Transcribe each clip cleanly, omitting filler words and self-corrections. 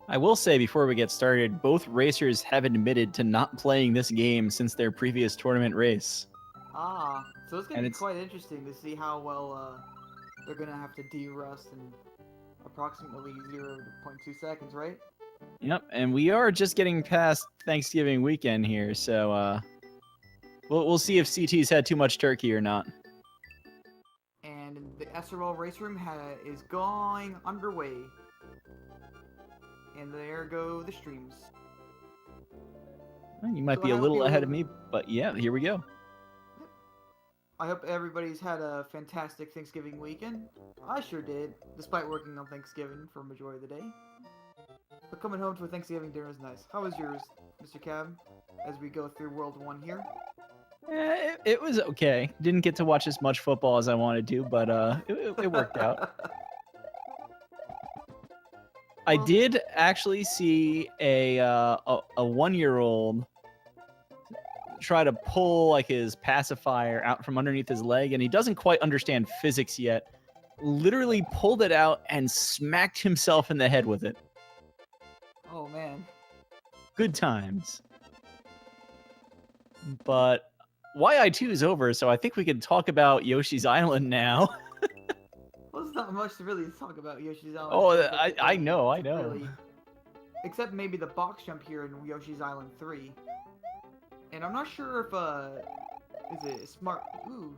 I will say before we get started, both racers have admitted to not playing this game since their previous tournament race. Ah, so it's gonna And be it's quite interesting to see how well they're gonna have to de-rust in approximately 0.2 seconds, right? Yep, and we are just getting past Thanksgiving weekend here, so we'll see if CT's had too much turkey or not. And the SRL race room is going underway. And there go the streams. Well, you might So be I a hope little you- ahead of me, but yeah, here we go. I hope everybody's had a fantastic Thanksgiving weekend. I sure did, despite working on Thanksgiving for a majority of the day. But coming home to a Thanksgiving dinner is nice. How was yours, Mr. Cab, as we go through World 1 here? It was okay. Didn't get to watch as much football as I wanted to, but it worked out. I Well- did actually see a 1-year-old try to pull like his pacifier out from underneath his leg, and he doesn't quite understand physics yet. Literally pulled it out and smacked himself in the head with it. Oh, man. Good times. But YI2 is over, so I think we can talk about Yoshi's Island now. Well, there's not much to really talk about Yoshi's Island. Oh, except I know. Really, except maybe the box jump here in Yoshi's Island 3. And I'm not sure if, is it smart, ooh.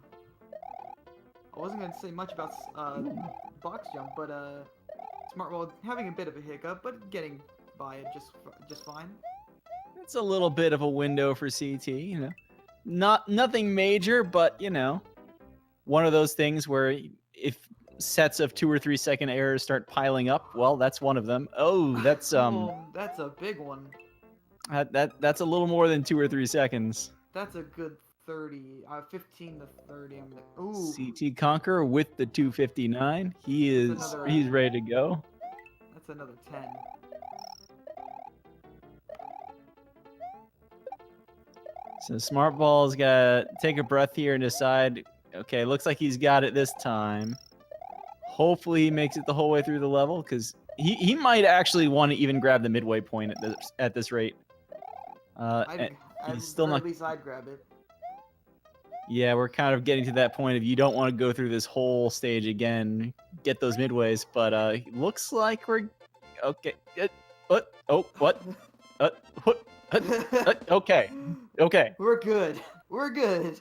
I wasn't going to say much about, box jump, but, Smartball having a bit of a hiccup, but getting by it just fine. It's a little bit of a window for CT, you know. Nothing major, but, you know, one of those things where if sets of 2 or 3 second errors start piling up, well, that's one of them. Oh, that's Oh, that's a big one. that's a little more than 2 or 3 seconds. That's a good 30, 15 to 30. I'm like, ooh. CTConqueror with the 259. He's ready to go. That's another 10. So Smartball's got to take a breath here and decide, okay, looks like he's got it this time. Hopefully he makes it the whole way through the level, because he might actually want to even grab the midway point at this rate. He's still not. At least I'd grab it. Yeah, we're kind of getting to that point of you don't want to go through this whole stage again, get those midways, but looks like we're okay. What? Oh, what? What? Okay. Okay. We're good. We're good.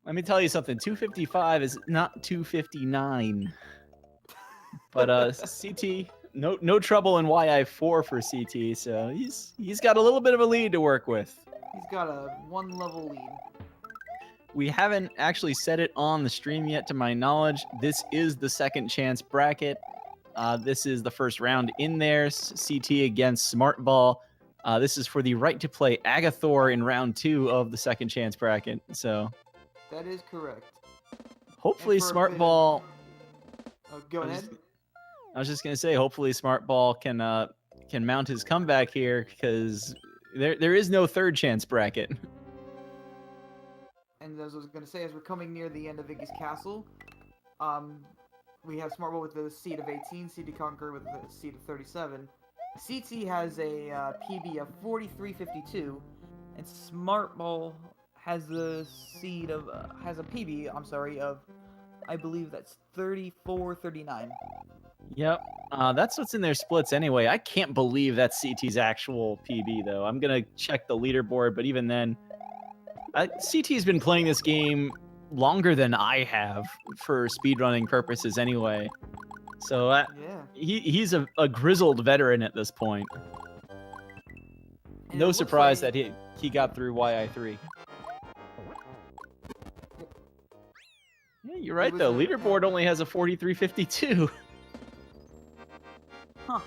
Let me tell you something. 255 is not 259. But CT, no trouble in YI4 for CT, so he's got a little bit of a lead to work with. He's got a 1 level lead. We haven't actually said it on the stream yet, to my knowledge. This is the second chance bracket. This is the first round in there. CT against Smartball. This is for the right to play Agathor in round 2 of the second chance bracket. So that is correct. Hopefully Smartball. Oh, go ahead. I was just gonna say, hopefully Smartball can mount his comeback here, because there is no third chance bracket. And as I was gonna say, as we're coming near the end of Iggy's Castle, we have Smartball with the seed of 18, CTConqueror with the seed of 37. CT has a PB of 43.52, and Smartball has the seed of has a PB. I'm sorry, of I believe that's 34.39. Yep, that's what's in their splits anyway. I can't believe that's CT's actual PB though. I'm gonna check the leaderboard, but even then, CT's been playing this game longer than I have for speedrunning purposes anyway. So yeah, he's a grizzled veteran at this point. and No surprise that he got through YI3. Yeah, you're right though. Leaderboard only has a 43.52. Huh.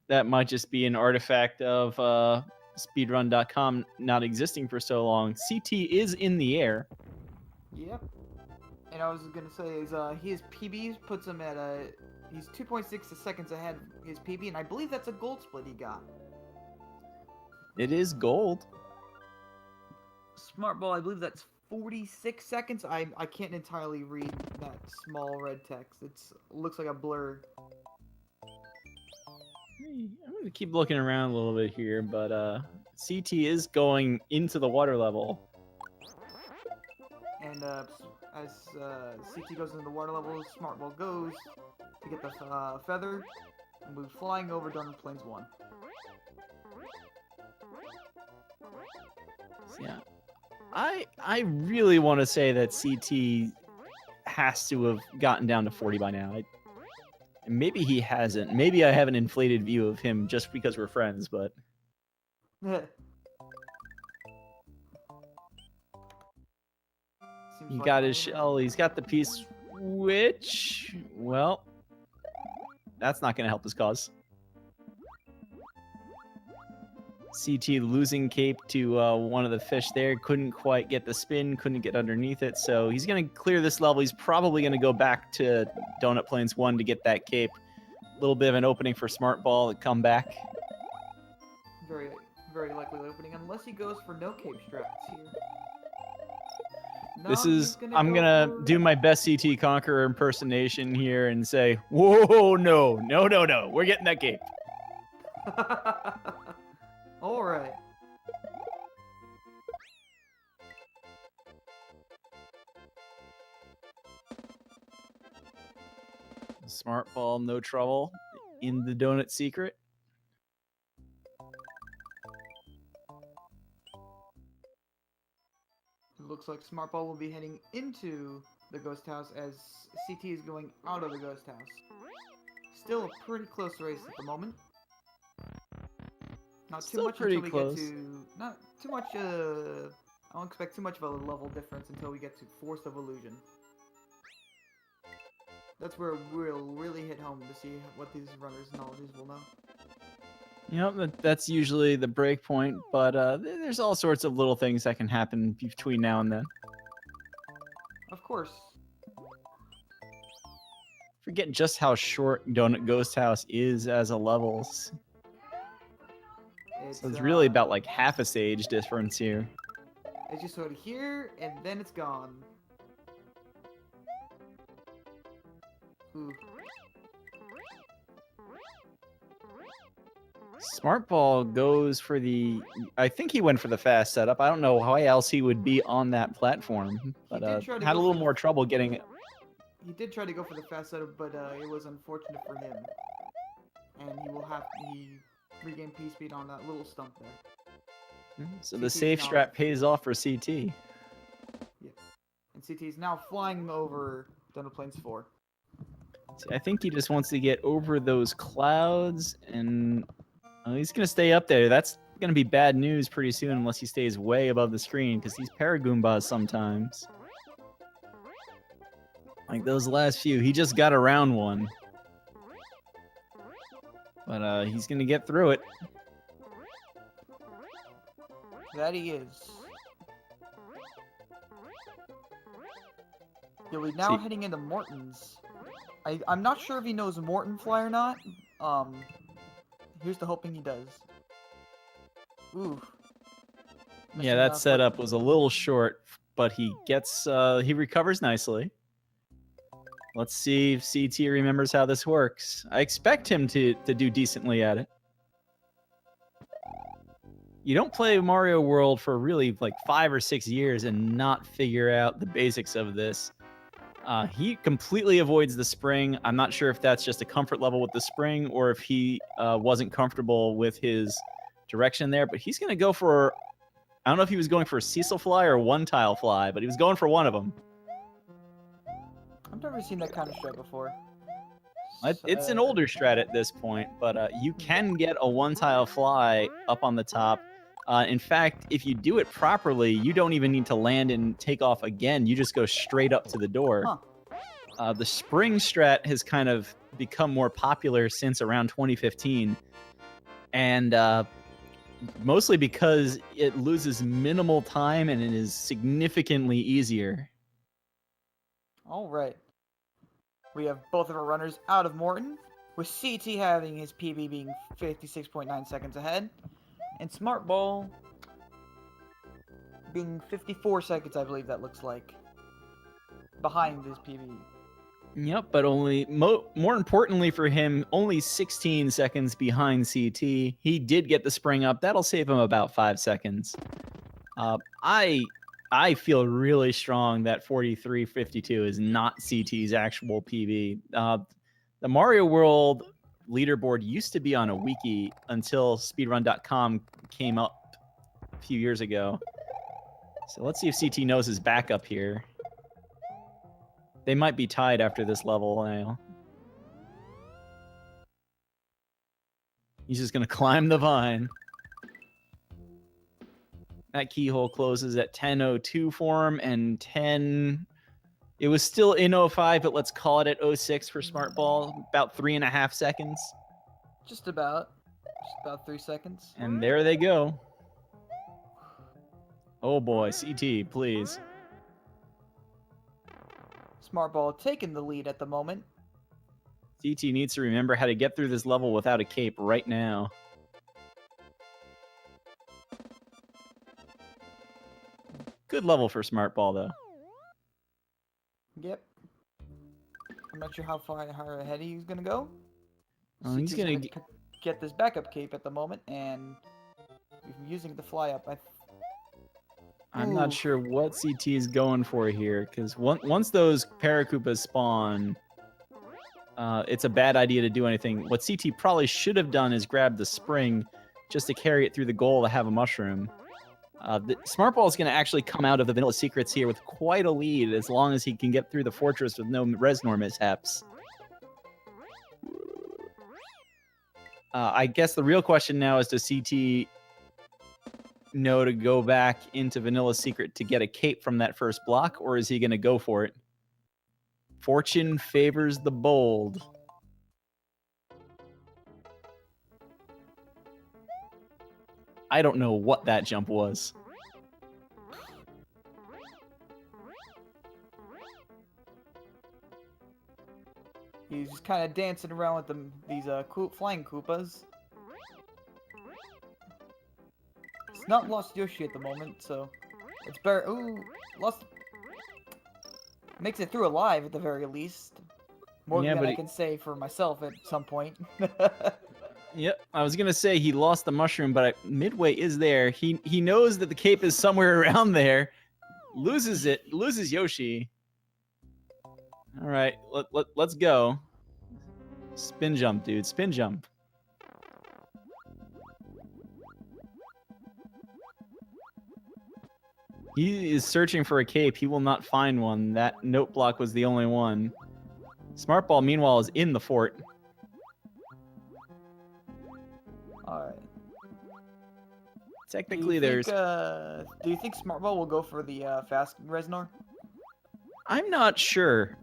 That might just be an artifact of speedrun.com not existing for so long. CT is in the air. Yep. And I was gonna say is his PB puts him at he's 2.6 seconds ahead of his PB, and I believe that's a gold split he got. It is gold. Smartball, I believe that's 46 seconds. I can't entirely read that small red text. It looks like a blur. I'm going to keep looking around a little bit here, but CT is going into the water level. And as CT goes into the water level, Smartball goes to get the feather and moves flying over Donut Plains 1. Yeah, I really want to say that CT has to have gotten down to 40 by now. Maybe he hasn't. Maybe I have an inflated view of him just because we're friends, but... He got his shell, he's got the piece, which... Well, that's not going to help his cause. CT losing cape to one of the fish there. Couldn't quite get the spin, couldn't get underneath it, so he's going to clear this level. He's probably going to go back to Donut Plains 1 to get that cape. A little bit of an opening for Smartball to come back. Very, very likely opening, unless he goes for no cape strats here. No, I'm gonna do my best CTConqueror impersonation here and say, whoa, no, we're getting that cape. All right. Smartball, no trouble in the donut secret. It looks like Smartball will be heading into the ghost house as CT is going out of the ghost house. Still a pretty close race at the moment. Not too much until we get to... Not too much, I don't expect too much of a level difference until we get to Force of Illusion. That's where we'll really hit home to see what these runners' knowledges will know. Yep, that's usually the break point, but there's all sorts of little things that can happen between now and then. Of course. Forget just how short Donut Ghost House is as a levels. So it's really about like half a stage difference here. It's just sort of here, and then it's gone. Ooh. Smartball goes for the... I think he went for the fast setup. I don't know how else he would be on that platform, but had a little more trouble getting it. He did try to go for the fast setup, but it was unfortunate for him. And he regained P-speed on that little stump there. So the safe strat pays off for CT. Yeah. And CT is now flying over Donut Plains 4. I think he just wants to get over those clouds, and he's going to stay up there. That's going to be bad news pretty soon unless he stays way above the screen, because these Paragoombas sometimes. Like those last few, he just got around one. But he's going to get through it. That he is. You'll be now heading into Morton's. I'm not sure if he knows Morton Fly or not. Here's to hoping he does. Ooh. Yeah, that setup was a little short, but he gets, he recovers nicely. Let's see if CT remembers how this works. I expect him to do decently at it. You don't play Mario World for really like 5 or 6 years and not figure out the basics of this. He completely avoids the spring. I'm not sure if that's just a comfort level with the spring or if he wasn't comfortable with his direction there, but he's going to go for... I don't know if he was going for a Cecil fly or one tile fly, but he was going for one of them. I've never seen that kind of strat before. It's an older strat at this point, but you can get a one tile fly up on the top. In fact, if you do it properly, you don't even need to land and take off again. You just go straight up to the door. Huh. The spring strat has kind of become more popular since around 2015. And mostly because it loses minimal time and it is significantly easier. All right. We have both of our runners out of Morton, with CT having his PB being 56.9 seconds ahead. And Smartball being 54 seconds, I believe that looks like. Behind his PB. Yep, but only more importantly for him, only 16 seconds behind CT. He did get the spring up. That'll save him about 5 seconds. I feel really strong that 43.52 is not CT's actual PB. The Mario World leaderboard used to be on a wiki until speedrun.com came up a few years ago. So let's see if CT knows his backup here. They might be tied after this level now. He's just going to climb the vine. That keyhole closes at 10:02 for him, and 10... It was still in 05, but let's call it at 06 for Smartball. About 3.5 seconds. Just about 3 seconds. And there they go. Oh boy, CT, please. Smartball taking the lead at the moment. CT needs to remember how to get through this level without a cape right now. Good level for Smartball, though. Yep. I'm not sure how far ahead he's gonna go. He's gonna get this backup cape at the moment, and using the fly up. I'm not sure what CT is going for here, because once those Paracoopas spawn, it's a bad idea to do anything. What CT probably should have done is grab the spring just to carry it through the goal to have a mushroom. The Smartball is going to actually come out of the Vanilla Secrets here with quite a lead as long as he can get through the fortress with no Reznor mishaps. I guess the real question now is, does CT know to go back into Vanilla Secret to get a cape from that first block, or is he going to go for it? Fortune favors the bold. I don't know what that jump was. He's just kind of dancing around with these flying Koopas. It's not lost Yoshi at the moment, so it's better. Ooh, lost. Makes it through alive at the very least. More than I can say for myself at some point. Yep, I was gonna say he lost the mushroom, but Midway is there. He knows that the cape is somewhere around there. Loses it. Loses Yoshi. All right, let's go. Spin jump, dude. Spin jump. He is searching for a cape. He will not find one. That note block was the only one. Smartball, meanwhile, is in the fort. Alright. Technically, there's... do you think Smartball will go for the fast Reznor? I'm not sure.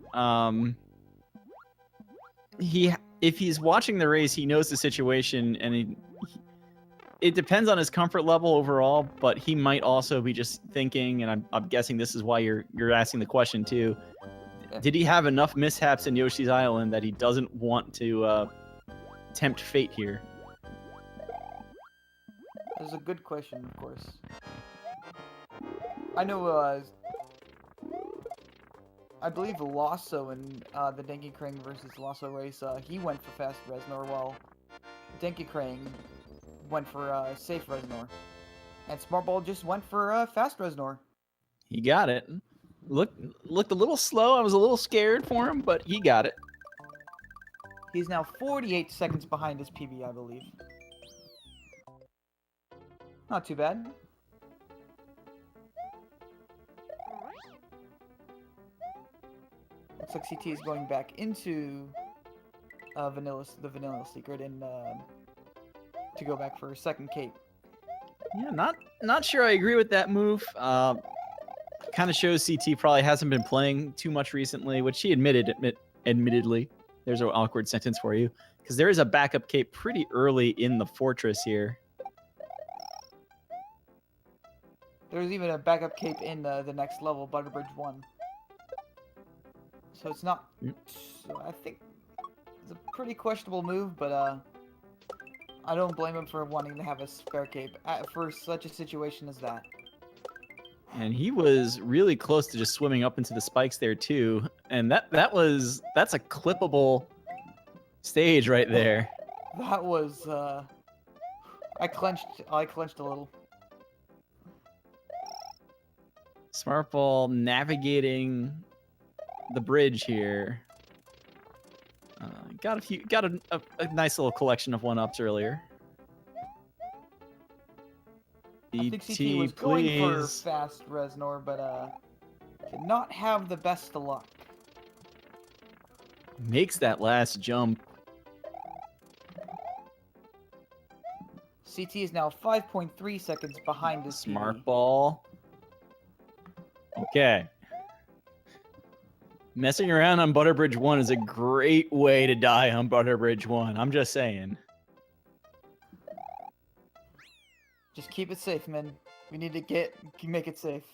If he's watching the race, he knows the situation, and it depends on his comfort level overall, but he might also be just thinking, and I'm guessing this is why you're asking the question too. Did he have enough mishaps in Yoshi's Island that he doesn't want to tempt fate here? That's a good question, of course. I know, I believe Lasso in the Denki Krang versus Lasso race, he went for fast Reznor, while Denki Krang went for safe Reznor. And Smartball just went for fast Reznor. He got it. Looked a little slow. I was a little scared for him, but he got it. He's now 48 seconds behind his PB, I believe. Not too bad. Looks like CT is going back into the Vanilla Secret and to go back for a second cape. Yeah, not sure I agree with that move. Kind of shows CT probably hasn't been playing too much recently, which he admittedly. There's an awkward sentence for you, because there is a backup cape pretty early in the fortress here. There's even a backup cape in the next level, Butterbridge 1. So it's not... So I think it's a pretty questionable move, but I don't blame him for wanting to have a spare cape for such a situation as that. And he was really close to just swimming up into the spikes there too. And that's a clippable stage right there. That was I clenched a little. Smartball navigating the bridge here. Got a nice little collection of 1-ups earlier. I think CT ET, was going for please. fast Reznor, but did not have the best of luck. Makes that last jump. CT is now 5.3 seconds behind his PB. Smartball. Okay. Messing around on Butterbridge 1 is a great way to die on Butterbridge 1. I'm just saying. Just keep it safe, man. We need to make it safe.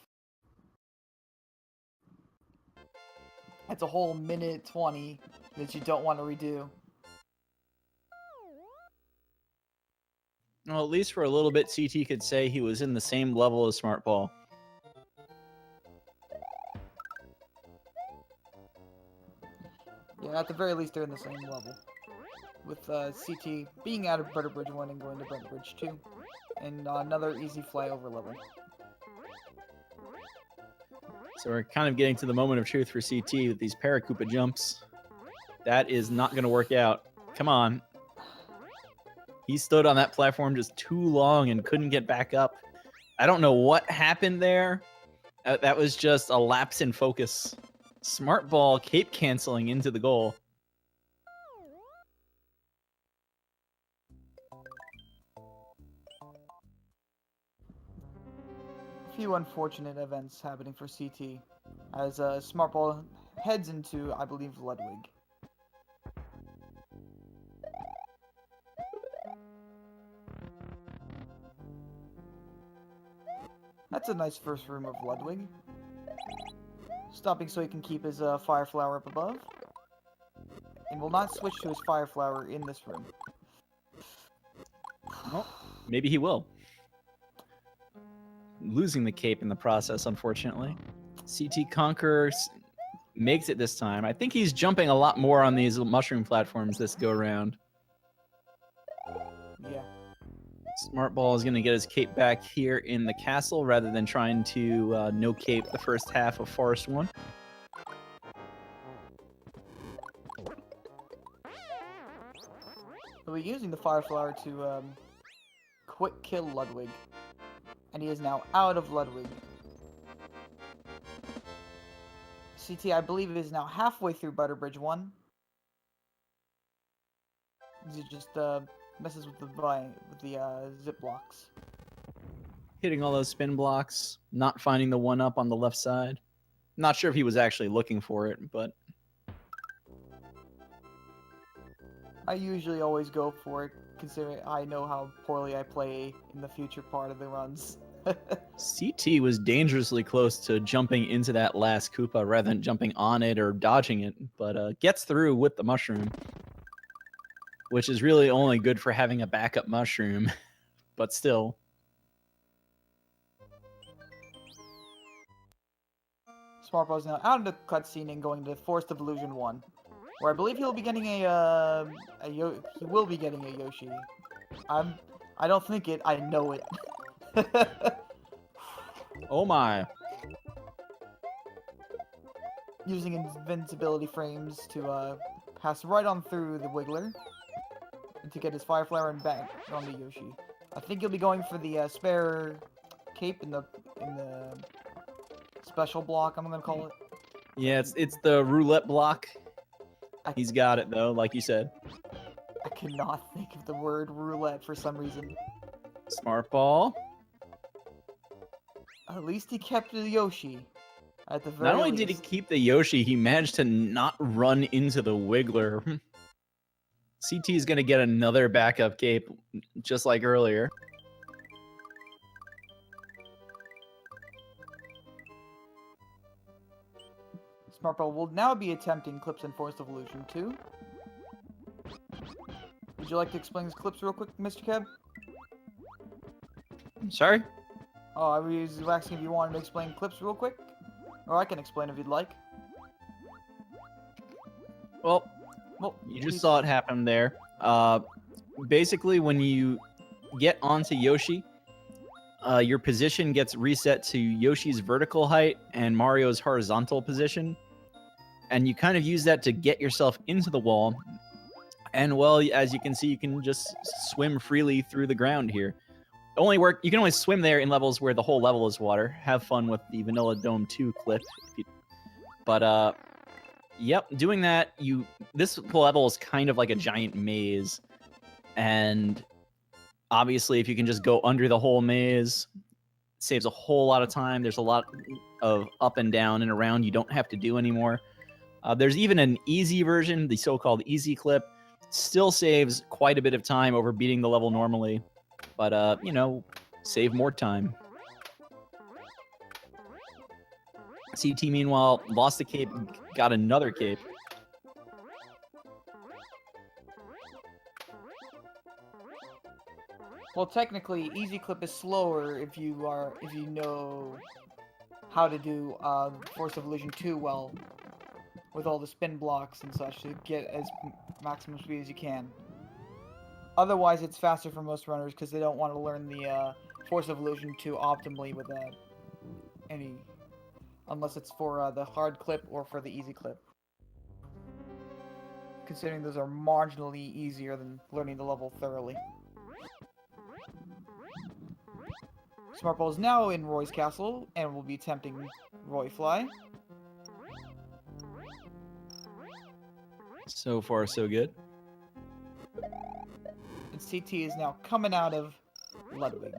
That's a whole minute 20 that you don't want to redo. Well, at least for a little bit, CT could say he was in the same level as Smartball. Yeah, at the very least, they're in the same level. With CT being out of Butterbridge 1 and going to Butterbridge 2. And another easy flyover level. So we're kind of getting to the moment of truth for CT with these Paracupa jumps. That is not going to work out. Come on. He stood on that platform just too long and couldn't get back up. I don't know what happened there. That was just a lapse in focus. Smartball cape canceling into the goal. Few unfortunate events happening for CT as Smartball heads into, I believe, Ludwig. That's a nice first room of Ludwig. Stopping so he can keep his Fire Flower up above. And will not switch to his Fire Flower in this room. Well, maybe he will. Losing the cape in the process, unfortunately. CTConqueror makes it this time. I think he's jumping a lot more on these mushroom platforms this go around. Yeah. Smartball is going to get his cape back here in the castle rather than trying to no cape the first half of Forest 1. He'll be using the Fire Flower to quick kill Ludwig. And he is now out of Ludwig. CT, I believe, is now halfway through Butterbridge 1. He just messes with the zip blocks. Hitting all those spin blocks, not finding the 1-up on the left side. Not sure if he was actually looking for it, but... I usually always go for it, considering I know how poorly I play in the future part of the runs. CT was dangerously close to jumping into that last Koopa rather than jumping on it or dodging it, but gets through with the mushroom, which is really only good for having a backup mushroom, but still. Smartball's now out of the cutscene and going to Forest of Illusion 1, where I believe he'll be getting he will be getting a Yoshi. I don't think it, I know it. Oh my. Using invincibility frames to pass right on through the Wiggler and to get his Fire Flower and back on the Yoshi. I think he'll be going for the spare cape in the special block, I'm gonna call it. Yeah, it's the roulette block. He's got it though, like you said. I cannot think of the word roulette for some reason. Smartball. At least he kept the Yoshi. At the very Not only least. did he keep the Yoshi, he managed to not run into the Wiggler. CT is going to get another backup cape, just like earlier. Smartball will now be attempting Clips in Forest of Illusion 2. Would you like to explain his clips real quick, Mr. Keb? Sorry? Oh, I was asking if you wanted to explain clips real quick. Or I can explain if you'd like. Well, Well, you just saw it happen there. Basically, when you get onto Yoshi, your position gets reset to Yoshi's vertical height and Mario's horizontal position. And you kind of use that to get yourself into the wall. And well, as you can see, you can just swim freely through the ground here. You can only swim there in levels where the whole level is water. Have fun with the Vanilla Dome 2 clip. But yep, doing that, this level is kind of like a giant maze. And obviously, if you can just go under the whole maze, it saves a whole lot of time. There's a lot of up and down and around you don't have to do anymore. There's even an easy version, the so-called easy clip. Still saves quite a bit of time over beating the level normally. But, save more time. CT, meanwhile, lost the cape, got another cape. Well, technically, easy clip is slower if you know how to do Force of Illusion 2 well, with all the spin blocks and such to get as maximum speed as you can. Otherwise, it's faster for most runners because they don't want to learn the Force of Illusion 2 optimally with unless it's for the hard clip or for the easy clip. Considering those are marginally easier than learning the level thoroughly. Smartball is now in Roy's castle and will be attempting Roy Fly. So far, so good. And CT is now coming out of Ludwig.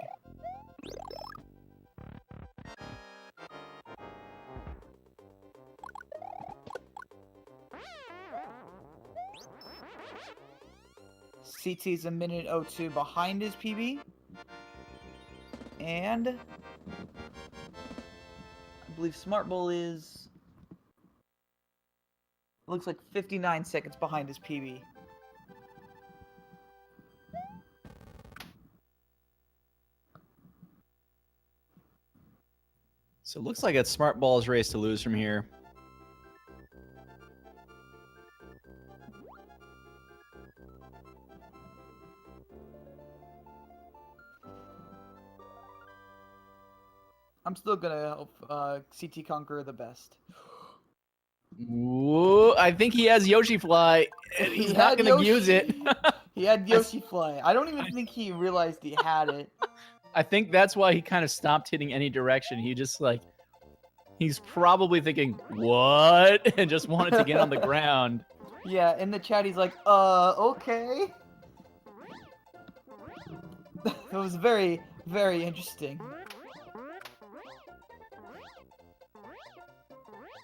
CT is a minute 02 behind his PB. And I believe Smartball is... looks like 59 seconds behind his PB. So it looks like it's Smartball's race to lose from here. I'm still gonna help CTConqueror the best. Ooh, I think he has Yoshi Fly, and he's not going to use it. He had Yoshi Fly. I don't even think he realized he had it. I think that's why he kind of stopped hitting any direction. He just he's probably thinking, what? And just wanted to get on the ground. Yeah, in the chat he's like, okay. It was very, very interesting.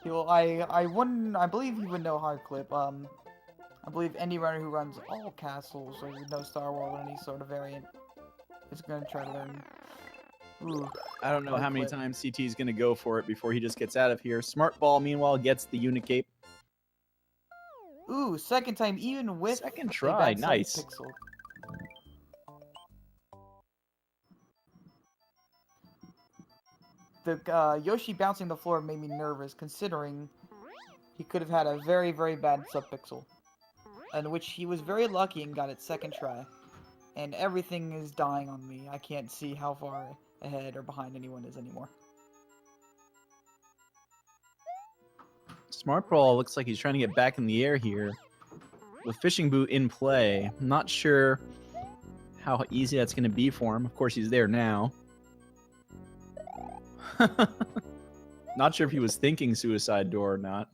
I believe he would know hard clip. I believe any runner who runs all castles or would know Starworld or any sort of variant is gonna try to learn. Ooh, I don't know how many times CT is going to go for it before he just gets out of here. Smartball, meanwhile, gets the Unicape. Ooh, second time even with second try, nice. Pixel. The Yoshi bouncing the floor made me nervous, considering he could have had a very, very bad subpixel, in which he was very lucky and got it second try. And everything is dying on me. I can't see how far ahead or behind anyone is anymore. Smartball looks like he's trying to get back in the air here. With Fishing Boot in play, I'm not sure how easy that's going to be for him. Of course, he's there now. Not sure if he was thinking suicide door or not.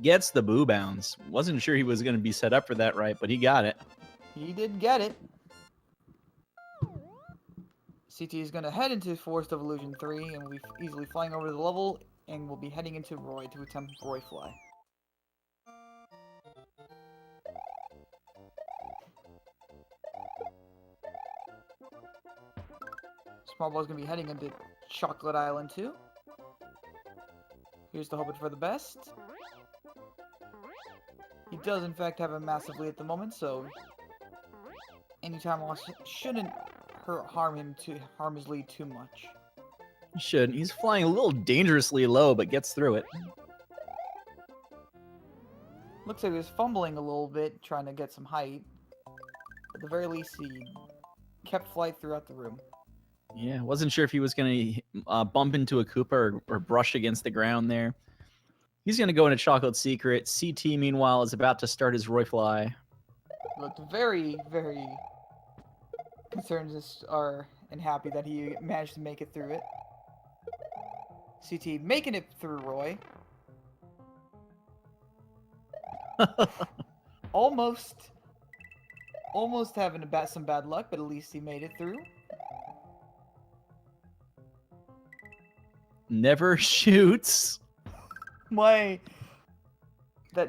Gets the boo bounce. Wasn't sure he was going to be set up for that right, but he got it. He did get it. CT is going to head into Forest of Illusion 3 and will be easily flying over the level and will be heading into Roy to attempt Roy Fly. Smartball's going to be heading into Chocolate Island 2. Here's to hoping for the best. He does in fact have a massive lead at the moment, so Any time loss shouldn't harm his lead too much. He shouldn't. He's flying a little dangerously low, but gets through it. Looks like he was fumbling a little bit, trying to get some height. At the very least, he kept flight throughout the room. Yeah, wasn't sure if he was going to bump into a Koopa or brush against the ground there. He's going to go into Chocolate Secret. CT, meanwhile, is about to start his Royfly. Looked very, very concerned and happy that he managed to make it through it. CT making it through Roy. Almost having some bad luck, but at least he made it through. Never shoots. That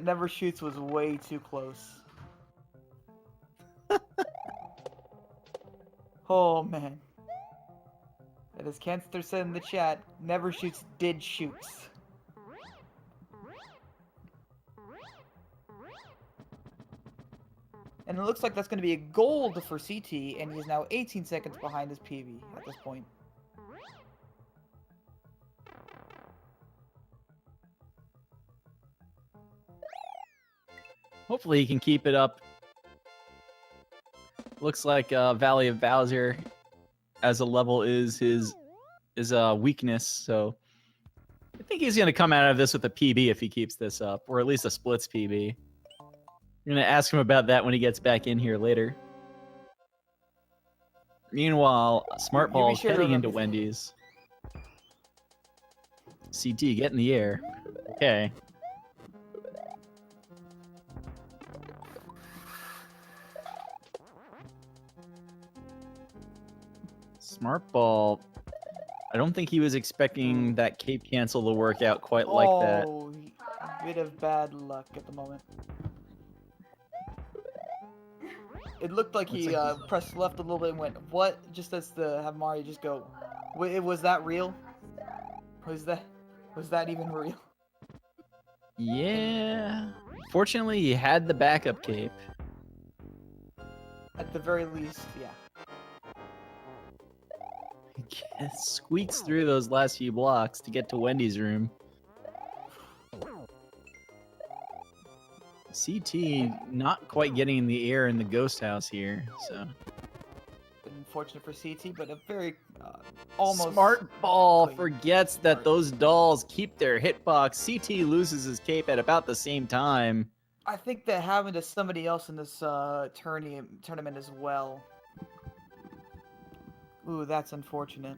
never shoots was way too close. Oh man. And as Canster said in the chat, never shoots did shoots. And it looks like that's going to be a gold for CT, and he's now 18 seconds behind his PB at this point. Hopefully he can keep it up. Looks like Valley of Bowser as a level is his weakness, so I think he's going to come out of this with a PB if he keeps this up, or at least a splits PB. I'm going to ask him about that when he gets back in here later. Meanwhile, Smartball's heading into Wendy's. CT, get in the air. Okay. Smartball, I don't think he was expecting that cape cancel to work out quite like that. Oh, a bit of bad luck at the moment. It looked like he pressed left a little bit and went, what? Just as to have Mario just go, was that real? Was that even real? Yeah. Fortunately, he had the backup cape. At the very least, yeah. He squeaks through those last few blocks to get to Wendy's room. CT not quite getting in the air in the ghost house here, so. Unfortunate for CT, but a very almost. Smartball forgets that those dolls keep their hitbox. CT loses his cape at about the same time. I think that happened to somebody else in this tournament as well. Ooh, that's unfortunate.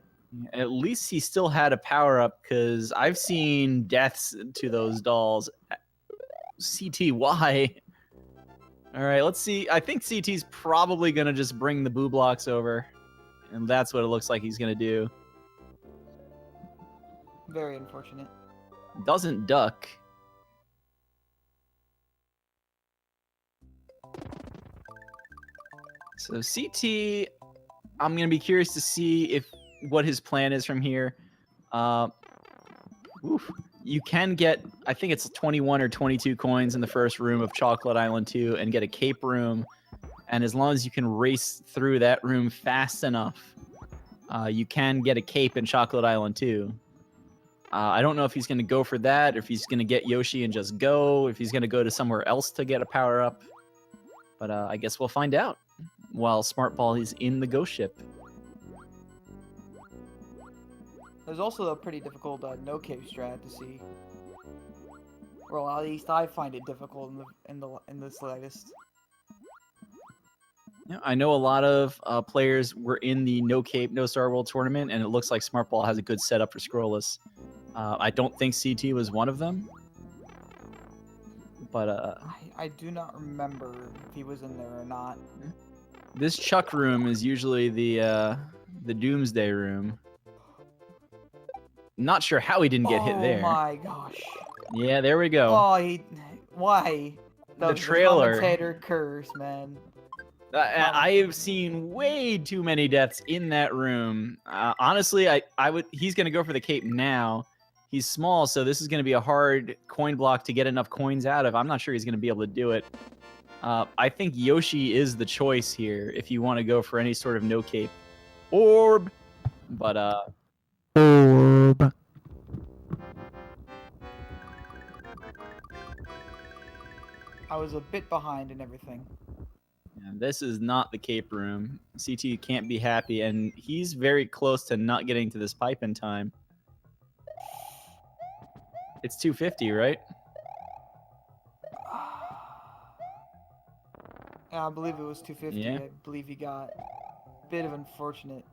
At least he still had a power-up, because I've seen deaths to those dolls. CT, why? Alright, let's see. I think CT's probably going to just bring the boo blocks over. And that's what it looks like he's going to do. Very unfortunate. Doesn't duck. So CT, I'm going to be curious to see what his plan is from here. You can get, I think it's 21 or 22 coins in the first room of Chocolate Island 2 and get a cape room. And as long as you can race through that room fast enough, you can get a cape in Chocolate Island 2. I don't know if he's going to go for that, or if he's going to get Yoshi and just go, if he's going to go to somewhere else to get a power-up. But I guess we'll find out while Smartball is in the ghost ship. There's also a pretty difficult no cape strat to see. Well, at least I find it difficult in the slightest. Yeah, I know a lot of players were in the no cape, no Starworld tournament, and it looks like Smartball has a good setup for scrollless. I don't think CT was one of them, but I do not remember if he was in there or not. This Chuck room is usually the Doomsday room. Not sure how he didn't get hit there. Oh my gosh. Yeah, there we go. Oh, why? The trailer. The commentator curse, man. I've seen way too many deaths in that room. Honestly, he's going to go for the cape now. He's small, so this is going to be a hard coin block to get enough coins out of. I'm not sure he's going to be able to do it. I think Yoshi is the choice here if you want to go for any sort of no cape orb. But Orb. I was a bit behind in everything. this is not the cape room. CT can't be happy, and he's very close to not getting to this pipe in time. It's 250, right? Yeah, I believe it was 250. Yeah. I believe he got a bit of unfortunate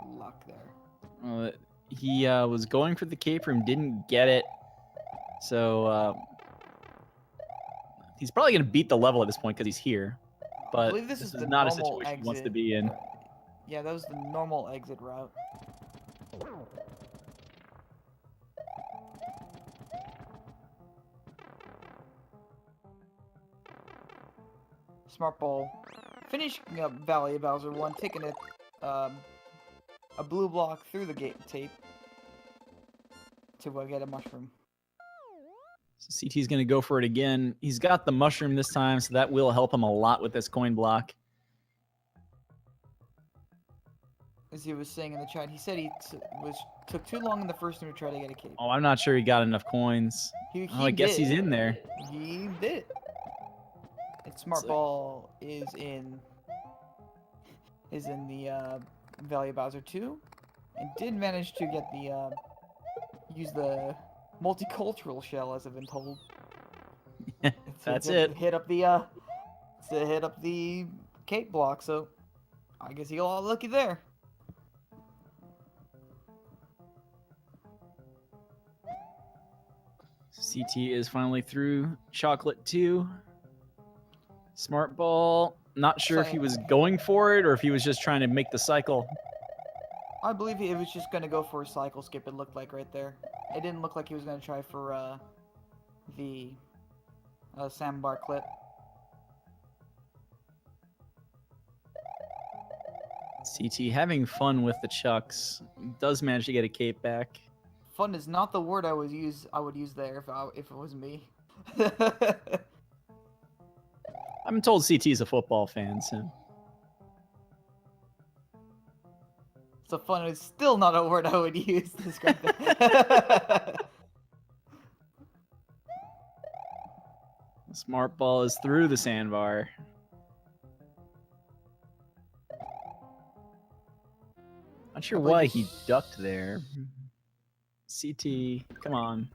luck there. He was going for the cape room, didn't get it. So he's probably going to beat the level at this point because he's here. I But believe this is the not a normal situation exit. he wants to be in. Yeah, that was the normal exit route. Smartball finishing up Valley of Bowser 1, taking a blue block through the gate tape to get a mushroom. So CT's going to go for it again. He's got the mushroom this time, so that will help him a lot with this coin block. As he was saying in the chat, he said he took too long in the first room to try to get a cape. Oh, I'm not sure he got enough coins. I guess he's in there. He did. And Smartball is in the Valley of Bowser 2, and did manage to get the use the multicultural shell, as I've been told. That's it. Hit up the to hit up the cape block. So I guess he got all lucky there. CT is finally through Chocolate 2. Smartball, not sure if he was going for it or if he was just trying to make the cycle. I believe he was just going to go for a cycle skip, it looked like right there. It didn't look like he was going to try for the sandbar clip. CT having fun with the chucks. Does manage to get a cape back. Fun is not the word I would use there if it was me. I'm told CT's a football fan, so. So fun is still not a word I would use to describe that. Smartball is through the sandbar. Not sure why he ducked there. CT, come on.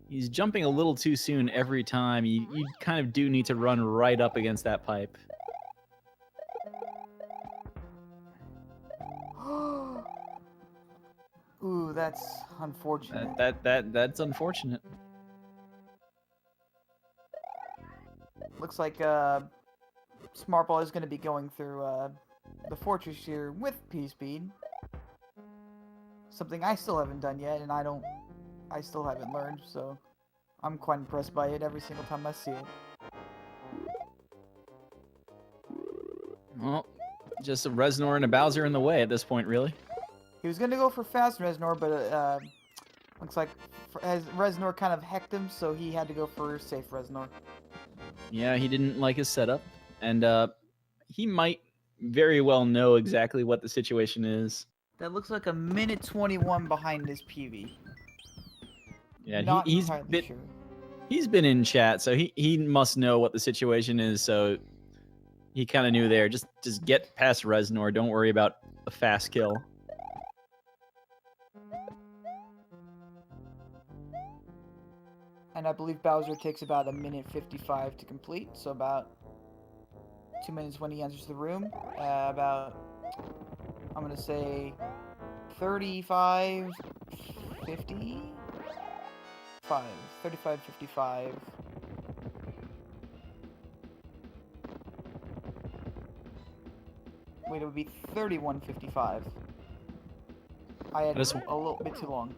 He's jumping a little too soon every time. You kind of do need to run right up against that pipe. Ooh, that's unfortunate. That's unfortunate. Looks like Smartball is going to be going through the fortress here with P-Speed. Something I still haven't done yet, and I still haven't learned, so I'm quite impressed by it every single time I see it. Well, just a Reznor and a Bowser in the way at this point, really. He was going to go for fast Reznor, but looks like as Reznor kind of hecked him, so he had to go for safe Reznor. Yeah, he didn't like his setup, and he might very well know exactly what the situation is. That looks like a minute 21 behind his PV. Yeah, he's been in chat, so he must know what the situation is. So he kind of knew there. Just get past Reznor. Don't worry about a fast kill. And I believe Bowser takes about a minute 55 to complete, so about 2 minutes when he enters the room. About, I'm gonna say 35, 50. 35, 55. Wait, it would be 31:55. I had a little bit too long.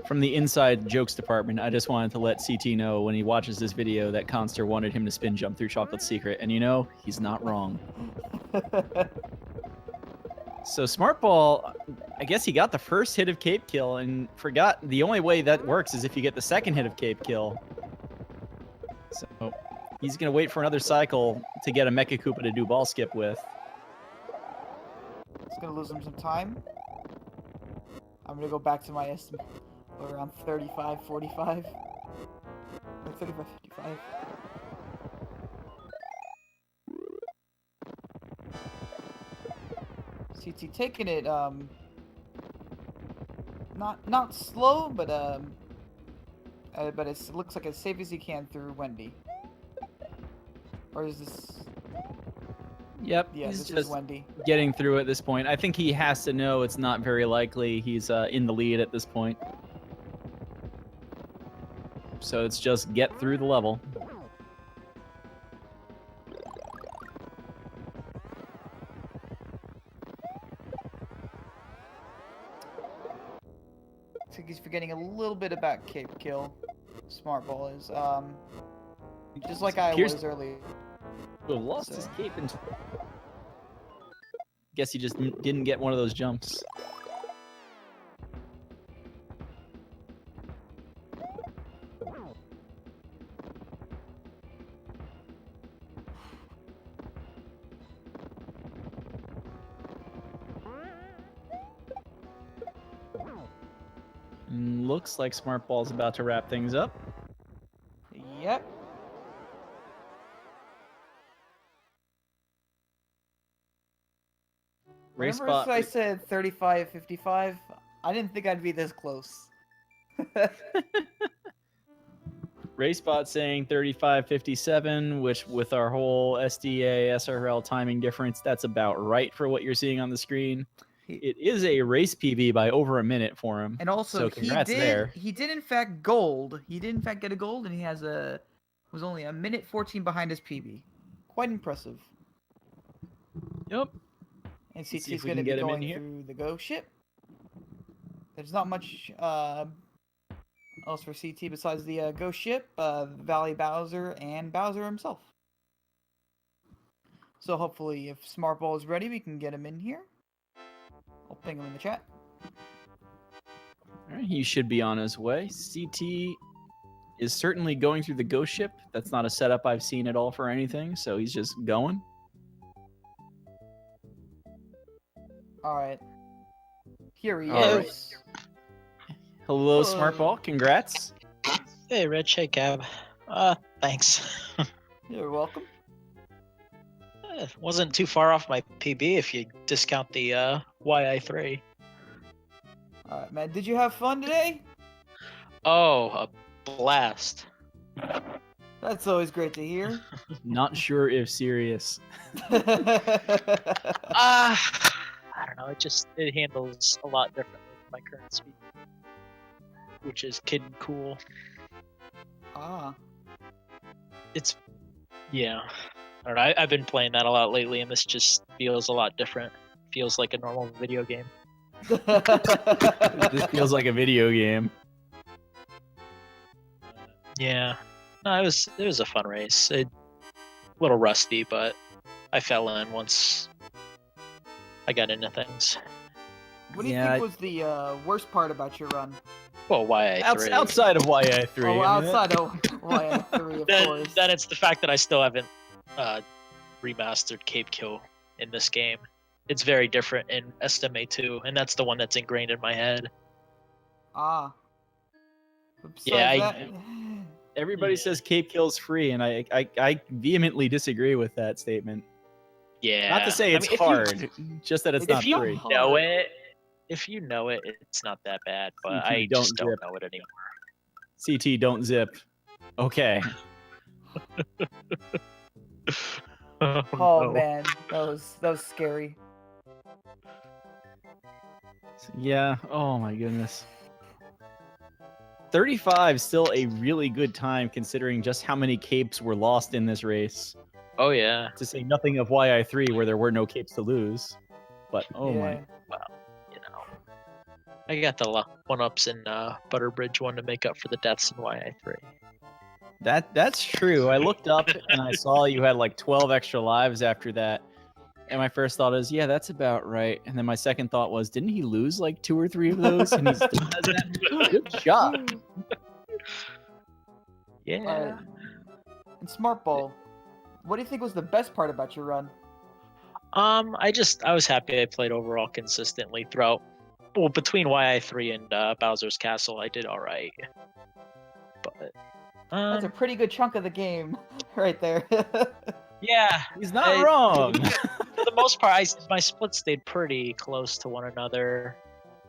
From the inside jokes department, I just wanted to let CT know when he watches this video that Conster wanted him to spin jump through Chocolate Secret, and you know, he's not wrong. So Smartball, I guess he got the first hit of Cape Kill and forgot the only way that works is if you get the second hit of Cape Kill. So he's going to wait for another cycle to get a Mecha Koopa to do ball skip with. It's gonna lose him some time. I'm gonna go back to my estimate around 35, 45. Or 35, 55. CT taking it, not slow, but it looks like as safe as he can through Wendy. Or is this? Yep, Yeah, he's this just is Wendy. getting through at this point. I think he has to know it's not very likely he's in the lead at this point. So it's just get through the level. I think he's forgetting a little bit about Cape Kill. Smartball is just like I was earlier. Who lost his cape and guess he just didn't get one of those jumps. And looks like Smartball's about to wrap things up. Yep. Remember I said 35, 55? I didn't think I'd be this close. Racebot saying 35.57, which with our whole SDA, SRL timing difference, that's about right for what you're seeing on the screen. It is a race PB by over a minute for him. And also, so congrats there. He did in fact gold. He did in fact get a gold, and he was only a minute 14 behind his PB. Quite impressive. Yep. And CT's going to be going through the Go ship. There's not much else for CT besides the Go ship, Valley Bowser, and Bowser himself. So hopefully, if Smartball is ready, we can get him in here. I'll ping him in the chat. All right, he should be on his way. CT is certainly going through the Go ship. That's not a setup I've seen at all for anything, so he's just going. Alright. Here he All is. Right. Hello, Smartball. Congrats. Hey, Rich. Hey, Cab. Thanks. You're welcome. It wasn't too far off my PB if you discount the YI3. Alright, man. Did you have fun today? Oh, a blast. That's always great to hear. Not sure if serious. I don't know. It handles a lot differently than my current speed, which is kid and cool. Yeah. I don't know. I've been playing that a lot lately, and this just feels a lot different. Feels like a normal video game. This feels like a video game. Yeah. No, it was a fun race. A little rusty, but I fell in once I got into things. What do you think was the worst part about your run? Well, YI3. Outside of YI3. Oh, outside of YI3, of course. Then it's the fact that I still haven't remastered Cape Kill in this game. It's very different in SMA2, and that's the one that's ingrained in my head. Everybody says Cape Kill's free, and I vehemently disagree with that statement. Yeah. Not to say it's hard, just that it's not free. If you know it, it's not that bad, but CT, I just don't know it anymore. CT, don't zip. Okay. Oh no. Man, that was scary. Yeah, oh my goodness. 35 still a really good time considering just how many capes were lost in this race. Oh yeah. To say nothing of YI3 where there were no capes to lose. But oh Yeah. my. Well, you know. I got the one-ups in Butterbridge 1 to make up for the deaths in YI3. That's true. I looked up and I saw you had like 12 extra lives after that. And my first thought is, yeah, that's about right. And then my second thought was, didn't he lose like 2 or 3 of those? And he still has that. Good job. Yeah. And Smartball, what do you think was the best part about your run? I was happy I played overall consistently throughout. Well, between YI3 and Bowser's Castle, I did all right. But That's a pretty good chunk of the game, right there. yeah, He's not wrong. for the most part, my splits stayed pretty close to one another.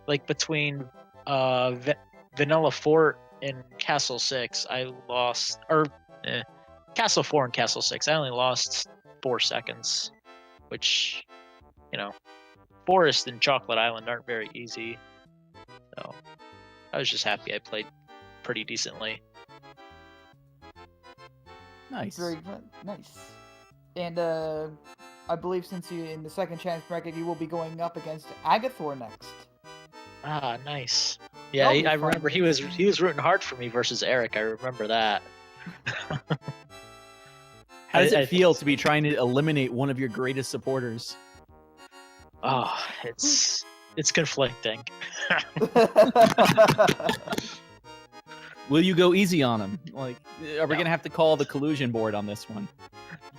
Like between Vanilla Fort and Castle 6, I lost, Castle 4 and Castle 6, I only lost 4 seconds, which, Forest and Chocolate Island aren't very easy. So I was just happy I played pretty decently. Nice. Very good. Nice. And I believe since you in the second chance bracket, you will be going up against Agathor next. Ah, nice. Yeah, That'll be I fun. remember he was rooting hard for me versus Eric. I remember that. How does I it feel to be trying to eliminate one of your greatest supporters? Oh, it's conflicting. Will you go easy on him? Like, are we gonna have to call the collusion board on this one?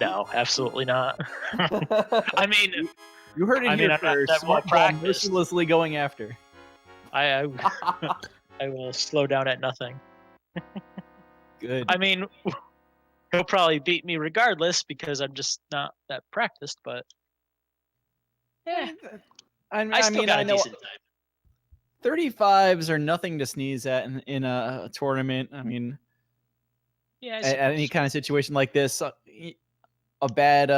No, absolutely not. I mean, You heard it I here mean, I'm not first. that well Smartball practiced. mercilessly going after. I will slow down at nothing. Good. I mean, he'll probably beat me regardless because I'm just not that practiced. But yeah, I still got a know decent time. 35s are nothing to sneeze at in a tournament. I mean, Yeah, at any kind of situation like this, a bad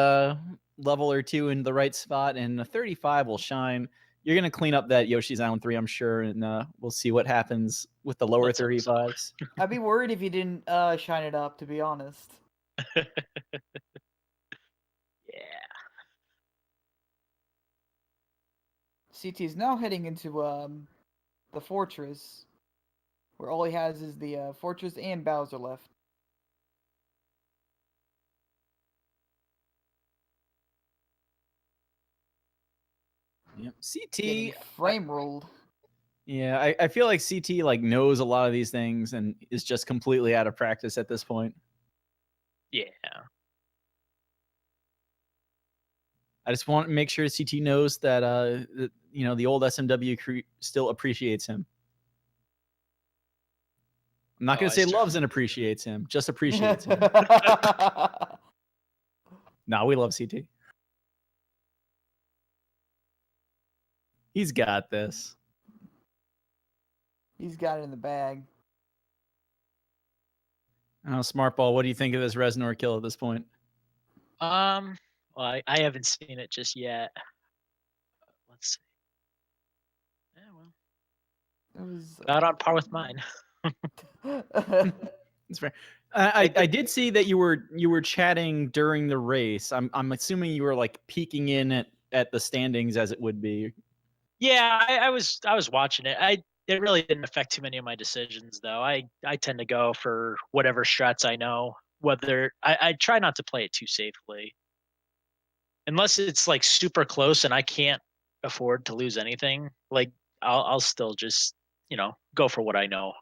level or two in the right spot, and a 35 will shine. You're gonna clean up that Yoshi's Island 3, I'm sure, and we'll see what happens with the lower Let's hope so. 35s. I'd be worried if you didn't shine it up, to be honest. Yeah. CT is now heading into the fortress, where all he has is the fortress and Bowser left. Yep. Getting CT. frame rolled. Yeah, I feel like CT like knows a lot of these things and is just completely out of practice at this point. Yeah. I just want to make sure CT knows that the old SMW crew still appreciates him. I'm not going to say loves and appreciates him, just appreciates him. No, we love CT. He's got this. He's got it in the bag. Smartball, what do you think of this Reznor kill at this point? Well, I haven't seen it just yet. Let's see. Yeah, well, It was about on par with mine. It's fair. I did see that you were chatting during the race. I'm assuming you were like peeking in at the standings as it would be. Yeah, I was watching it. It really didn't affect too many of my decisions though. I tend to go for whatever strats I know. Whether I try not to play it too safely. Unless it's like super close and I can't afford to lose anything, like I'll still just, go for what I know.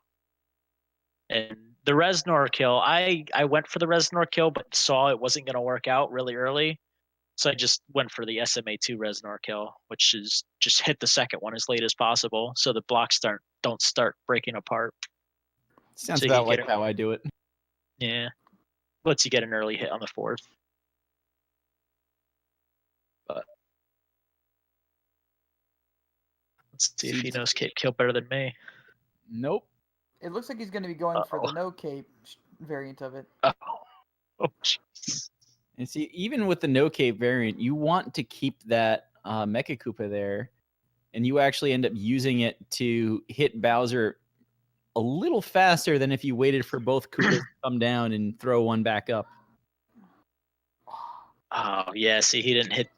And the Reznor kill, I went for the Reznor kill, but saw it wasn't going to work out really early. So I just went for the SMA2 Reznor kill, which is just hit the second one as late as possible so the blocks don't start breaking apart. Sounds So you about get like how I do it. Yeah. Lets you get an early hit on the fourth. But let's see if he knows Cape Kill better than me. Nope. It looks like he's going to be going for the no cape variant of it. Oh, jeez. And see, even with the no cape variant, you want to keep that Mecha Koopa there, and you actually end up using it to hit Bowser a little faster than if you waited for both Koopas to come down and throw one back up. Oh yeah, see, he didn't hit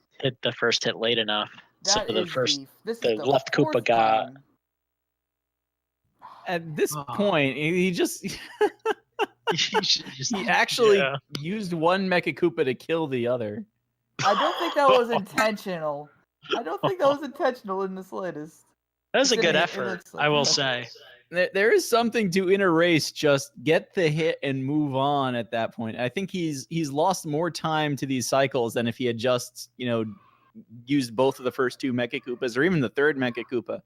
the first hit late enough. That so the is first the left Koopa fourth got. time. At this Oh. point, he just He he actually used one Mecha Koopa to kill the other. I don't think that was intentional. I don't think that was intentional in the slightest. That was a It's good it effort, looks like I will that. say. There is something to in a race, just get the hit and move on at that point. I think he's lost more time to these cycles than if he had just, used both of the first two Mecha Koopas or even the third Mecha Koopa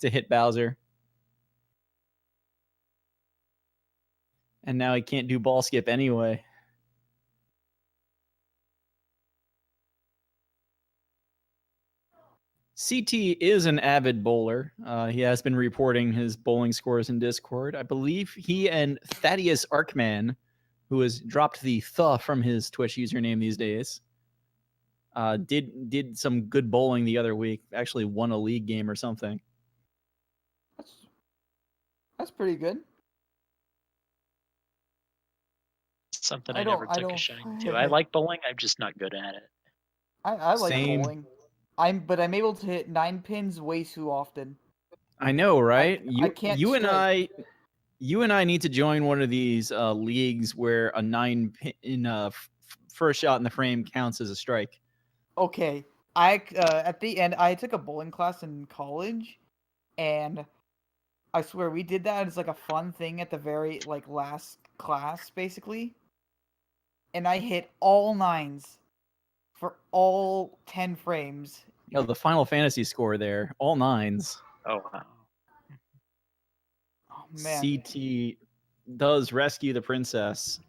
to hit Bowser. And now he can't do ball skip anyway. CT is an avid bowler. He has been reporting his bowling scores in Discord. I believe he and Thaddeus Arkman, who has dropped the "th" from his Twitch username these days, did some good bowling the other week. Actually won a league game or something. That's pretty good. Something I I never don't- I took a don't- shine to. I like bowling. I'm just not good at it. I like Same. bowling. But I'm able to hit 9 pins way too often. I know, right? I can't you and strike. I need to join one of these leagues where a 9 pin first shot in the frame counts as a strike. Okay, at the end I took a bowling class in college, and I swear we did that as like a fun thing at the very last class basically, and I hit all 9s for all 10 frames. The Final Fantasy score there, all 9s. Oh, wow. Oh man, CT does rescue the princess.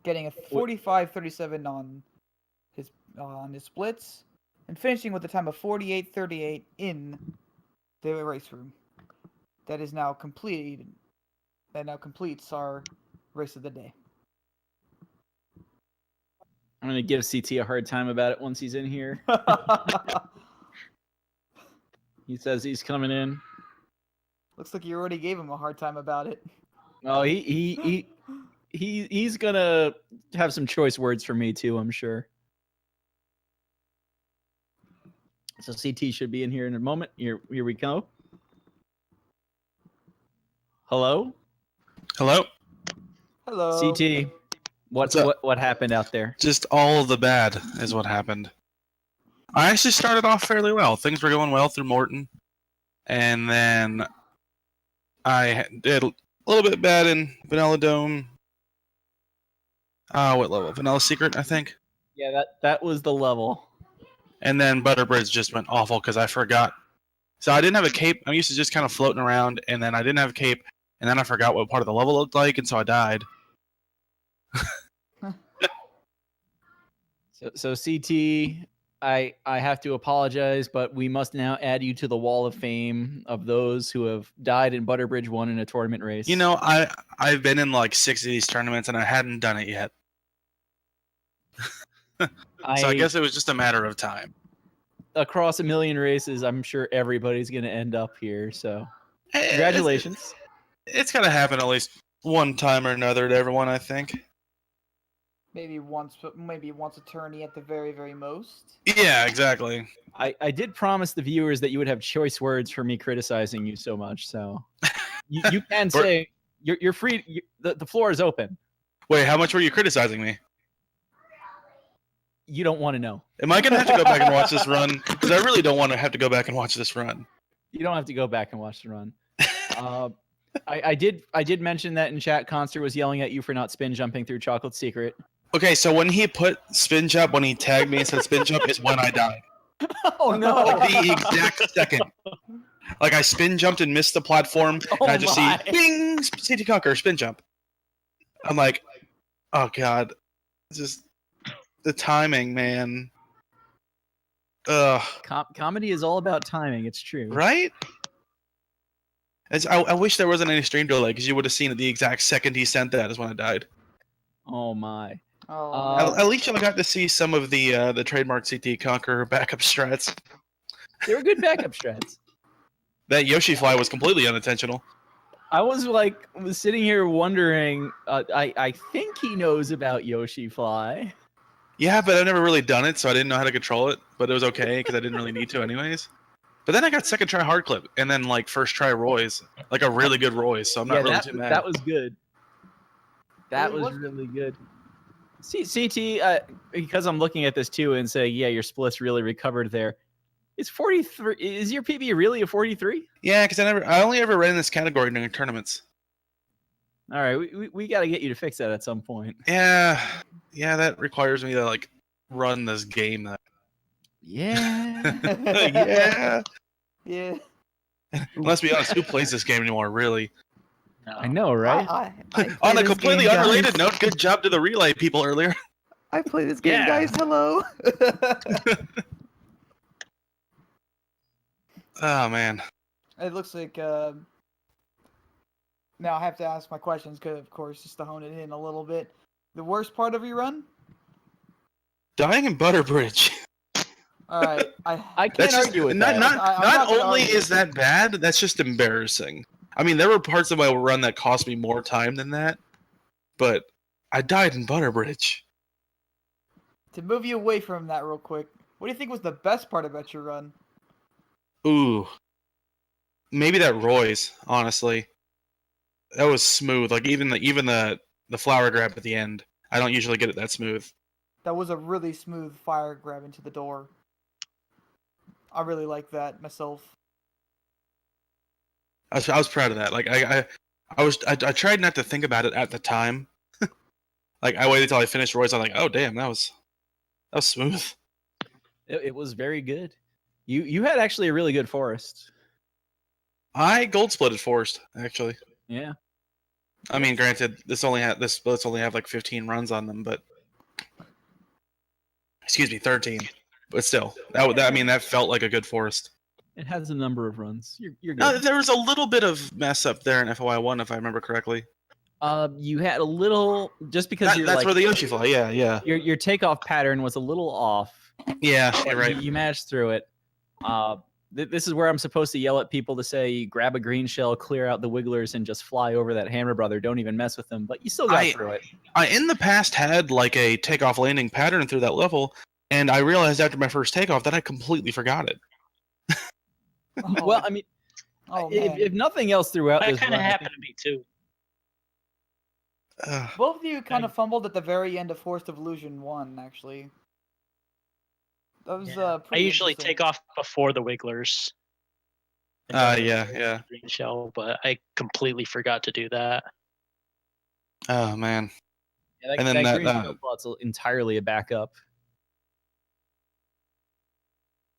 getting a 45-37 on his splits, and finishing with a time of 48-38 in the race room. That is now completed. That now completes our race of the day. I'm going to give CT a hard time about it once he's in here. He says he's coming in. Looks like you already gave him a hard time about it. Oh, he's going to have some choice words for me too, I'm sure. So CT should be in here in a moment. Here we go. Hello? Hello? Hello. CT, What's up? what happened out there? Just all of the bad is what happened. I actually started off fairly well. Things were going well through Morton. And then I did a little bit bad in Vanilla Dome. What level? Vanilla Secret, I think. Yeah, that was the level. And then Butterbridge just went awful because I forgot. So I didn't have a cape. I'm used to just kind of floating around, and then I didn't have a cape, and then I forgot what part of the level looked like, and so I died. So CT, I have to apologize, but we must now add you to the wall of fame of those who have died in Butterbridge 1 in a tournament race. You know, I've been in like 6 of these tournaments, and I hadn't done it yet. So I guess it was just a matter of time. Across a million races, I'm sure everybody's going to end up here. So congratulations. It's got to happen at least one time or another to everyone, I think. Maybe once a tourney at the very, very most. Yeah, exactly. I did promise the viewers that you would have choice words for me criticizing you so much. So you can say you're free. The floor is open. Wait, how much were you criticizing me? You don't want to know. Am I going to have to go back and watch this run? Because I really don't want to have to go back and watch this run. You don't have to go back and watch the run. I did mention that in chat. Concert was yelling at you for not spin jumping through Chocolate Secret. Okay, so when he put spin jump, when he tagged me and said spin jump, is when I died. Oh no! Like the exact second. Like I spin jumped and missed the platform, and I just see bing, CTConqueror spin jump. I'm like, oh god, just the timing, man. Ugh. Comedy is all about timing. It's true, Right? I wish there wasn't any stream delay because you would have seen it the exact second he sent that is when I died. Oh my. Oh, At least I got to see some of the trademark CTConqueror backup strats. They were good backup strats. That Yoshi fly was completely unintentional. I was sitting here wondering. I think he knows about Yoshi Fly. Yeah, but I've never really done it, so I didn't know how to control it. But it was okay because I didn't really need to, anyways. But then I got second try hard clip, and then like first try Roy's, like a really good Roy's. So I'm not really too mad. That was good. That Really was was really good. CT, because I'm looking at this too and saying, yeah, your split's really recovered there. Is 43? Is your PB really a 43? Yeah, because I only ever ran this category during tournaments. All right, we got to get you to fix that at some point. Yeah, that requires me to like run this game. Yeah. Yeah. Yeah. Let's be honest, who plays this game anymore? Really? No. I know, right? I play On a this completely game, unrelated guys. note, good job to the relay people earlier. I play this game, Yeah. guys. Hello. Oh man. It looks like. Now I have to ask my questions, because of course, just to hone it in a little bit. The worst part of your run? Dying in Butterbridge. All right. I can't argue with that. I'm Not not gonna only argue is with that bad, that's just embarrassing. I mean, there were parts of my run that cost me more time than that, but I died in Butterbridge. To move you away from that real quick, what do you think was the best part about your run? Ooh. Maybe that Roy's, honestly. That was smooth. Like even the flower grab at the end. I don't usually get it that smooth. That was a really smooth fire grab into the door. I really like that myself. I was proud of that. Like I tried not to think about it at the time. Like I waited till I finished Roy's. I'm like, oh damn, that was smooth. It was very good. You had actually a really good forest. I gold splitted Forest actually. Yeah. I mean, granted, this splits only have like 15 runs on them, but excuse me, 13. But still, that felt like a good Forest. It has a number of runs. You're good. No, there was a little bit of mess up there in FOI 1, if I remember correctly. You had a little, just because That's where the Yoshi fly. Yeah. your takeoff pattern was a little off. Yeah, But you're right. You managed through it. This is where I'm supposed to yell at people to say, grab a green shell, clear out the wigglers, and just fly over that hammer brother. Don't even mess with them. But you still got through it. I in the past had like a takeoff landing pattern through that level, and I realized after my first takeoff that I completely forgot it. Well, I mean, Oh, if, man. if nothing else throughout That this kind of run, I happened to me too. Both of you kind of fumbled at the very end of Forest of Illusion 1, actually. That was Yeah. I pretty usually interesting. take off before the wigglers. Yeah. Green shell, but I completely forgot to do that. Oh man. yeah, and then that that, green shell plot's entirely a backup.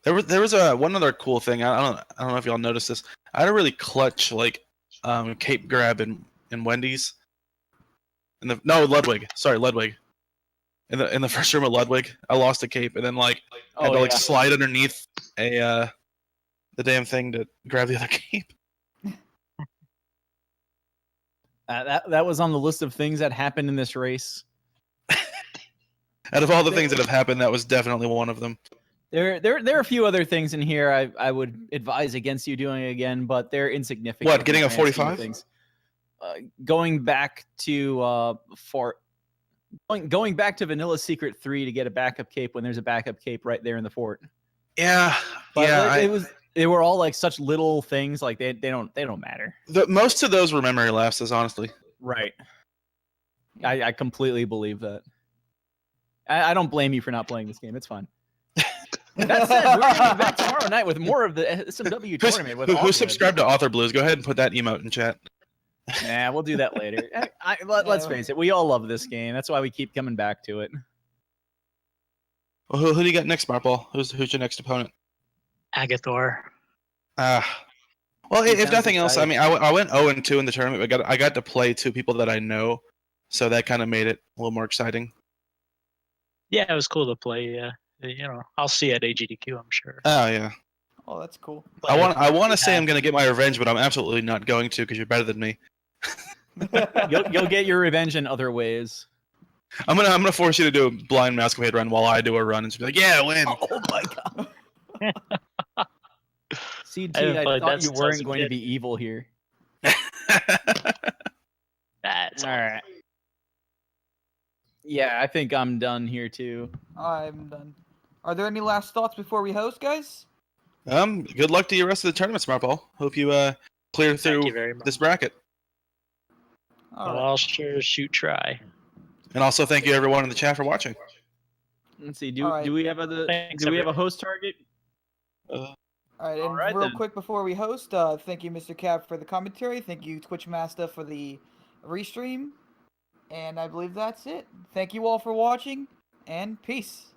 There was one other cool thing. I don't know if y'all noticed this. I had a really clutch like cape grab in Wendy's. Ludwig. Sorry, Ludwig. In the first room of Ludwig, I lost a cape and then like had to slide underneath the damn thing to grab the other cape. That was on the list of things that happened in this race. Out of all the things that have happened, that was definitely one of them. There are a few other things in here I would advise against you doing again, but they're insignificant. What, getting in a the grand scheme of 45? things. Going back to going back to Vanilla Secret 3 to get a backup cape when there's a backup cape right there in the fort. Yeah, But yeah. they were all like such little things, like they don't matter. Most of those were memory lapses, honestly. Right. I completely believe that. I don't blame you for not playing this game. It's fine. That said, we're gonna be back tomorrow night with more of the SMW tournament. With Who Auckland. subscribed to Author Blues? Go ahead and put that emote in chat. Nah, we'll do that later. Let's face it, we all love this game. That's why we keep coming back to it. Well, who do you got next, Smartball? Who's your next opponent? Agathor. Well, He if sounds nothing else, I excited. mean, I went 0-2 in the tournament. But I got to play two people that I know, so that kind of made it a little more exciting. Yeah, it was cool to play. I'll see you at AGDQ, I'm sure. Oh yeah. Oh, that's cool. I want to say I'm gonna get my revenge, but I'm absolutely not going to because you're better than me. You'll get your revenge in other ways. I'm gonna force you to do a blind masquerade run while I do a run and just be like, yeah, win. Oh my god. CT, I haven't I played thought that you since I was weren't a going to kid. be evil here. That's All right. Yeah, I think I'm done here too. I'm done. Are there any last thoughts before we host, guys? Good luck to you rest of the tournament, Smartball. Hope you clear Thank through you very much. this bracket. All Well, right. I'll sure shoot try. And also thank you everyone in the chat for watching. Let's see. All right. Do we have Thanks, a everybody. host target? All right, and Alright, real then. quick before we host, thank you, Mr. Cap, for the commentary. Thank you, Twitch Master, for the restream. And I believe that's it. Thank you all for watching, and peace.